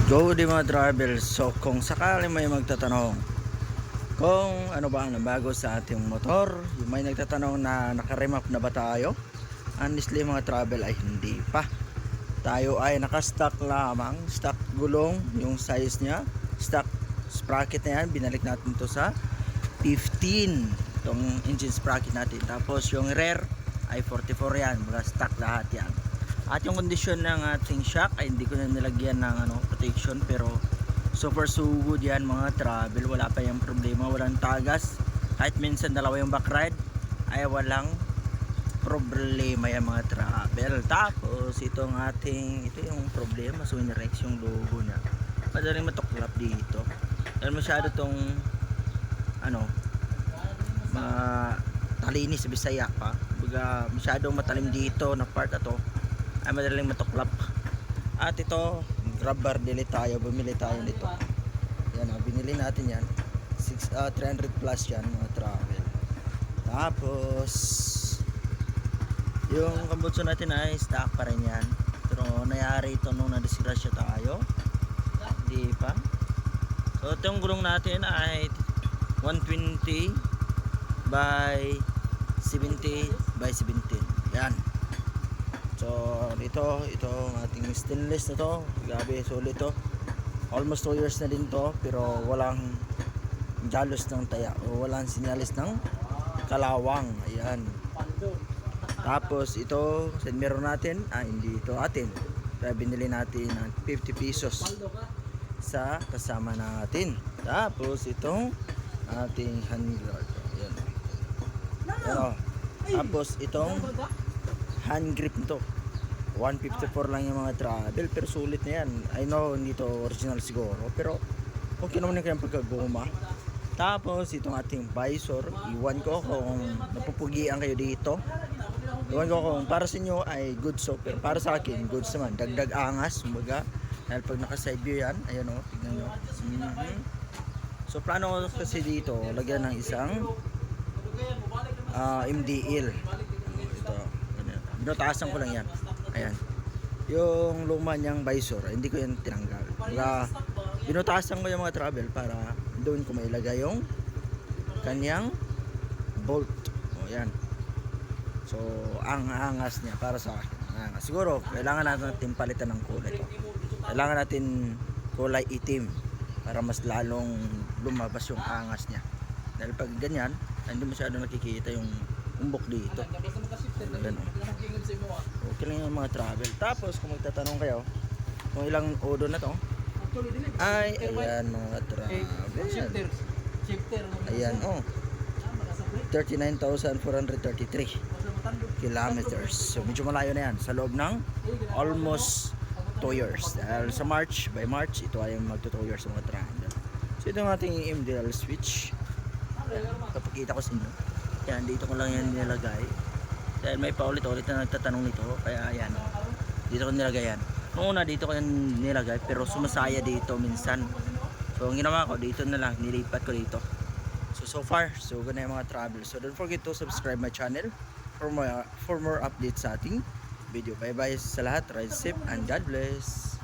Go di mga travel. So kung sakali may magtatanong kung ano ba ang nabago sa ating motor, yung may nagtatanong na naka-remap na ba tayo, honestly mga travel ay hindi pa. Tayo ay naka-stock lamang, stock gulong yung size nya, stock sprocket na yan, binalik natin to sa 15 itong engine sprocket natin. Tapos yung rear ay 44 yan, mga stock lahat yan. At yung kondisyon ng ating shock ay hindi ko na nilagyan ng protection, pero so far so good yan mga travel. Wala pa yung problema, walang tagas. Kahit minsan dalawa yung back ride ay walang problema yan mga travel. Tapos itong ating, ito yung problema, so in-rex yung logo nya. Madaling matuklap dito dahil masyado tong matalinis sa Bisaya pa. Baga masyadong matalim dito na part na to ay madaling matuklap. At ito grab bar, dili tayo, bumili tayo nito. Yan binili natin yan 300 plus yan mga travel. Tapos yung kambutso natin ay stock pa rin yan, pero nangyari ito nung nadisgrasya tayo, hindi pa. So itong gulong natin ay 120 by 70 by 17 yan. So ito ating stainless na to, grabe solid to, almost 2 years na din to, pero walang jalos ng taya o walang sinyalis ng kalawang. Ayan. Tapos ito sa mirror natin hindi ito atin, kaya binili natin ng 50 pesos sa kasama natin. Tapos itong ating handguard, ayan. Tapos itong hand grip nito 154 lang yung mga travel, pero sulit na yan. I know hindi to original siguro, pero okay naman yung kanyang pagkaguma. Tapos itong ating visor, iwan ko kung napupugian kayo dito, iwan ko kung para sa inyo ay good, so pero para sa akin goods naman, dagdag angas kumbaga, dahil pag naka side view yan, ayan o, tignan nyo. So plano ko kasi dito lagyan ng isang MDL. Ito, binutasan ko lang yan. Ayan, yung luma niyang visor, hindi ko yan tinanggal. Kaya binutasan ko yung mga travel para doon ko mailagay yung kanyang bolt. O yan. So ang angas niya para sa akin, angas. Siguro kailangan natin palitan ng kulay to. Kailangan natin kulay itim para mas lalong lumabas yung angas niya. Dahil pag ganyan, hindi masyado nakikita yung umbok dito. Okay lang yung mga travel. Tapos kung magtatanong kayo kung ilang odo na to, ay ayan mga travel, ayan 39,433 kilometers. So medyo malayo na yan sa loob ng almost 2 years. Dahil sa March, by March ito ay magto 2 years mga travel. So ito yung ating MDL switch. Kapakita ko sa inyo yan, dito ko lang yan nilagay dahil may paulit-ulit na nagtatanong nito, kaya yan dito ko nilagay yan. Noong una dito ko yan nilagay, pero sumasaya dito minsan, so ang ginawa ko dito na lang, nilipat ko dito. So far so good na yung mga travel. So don't forget to subscribe my channel for more updates sa ating video. Bye bye sa lahat, ride safe and God bless.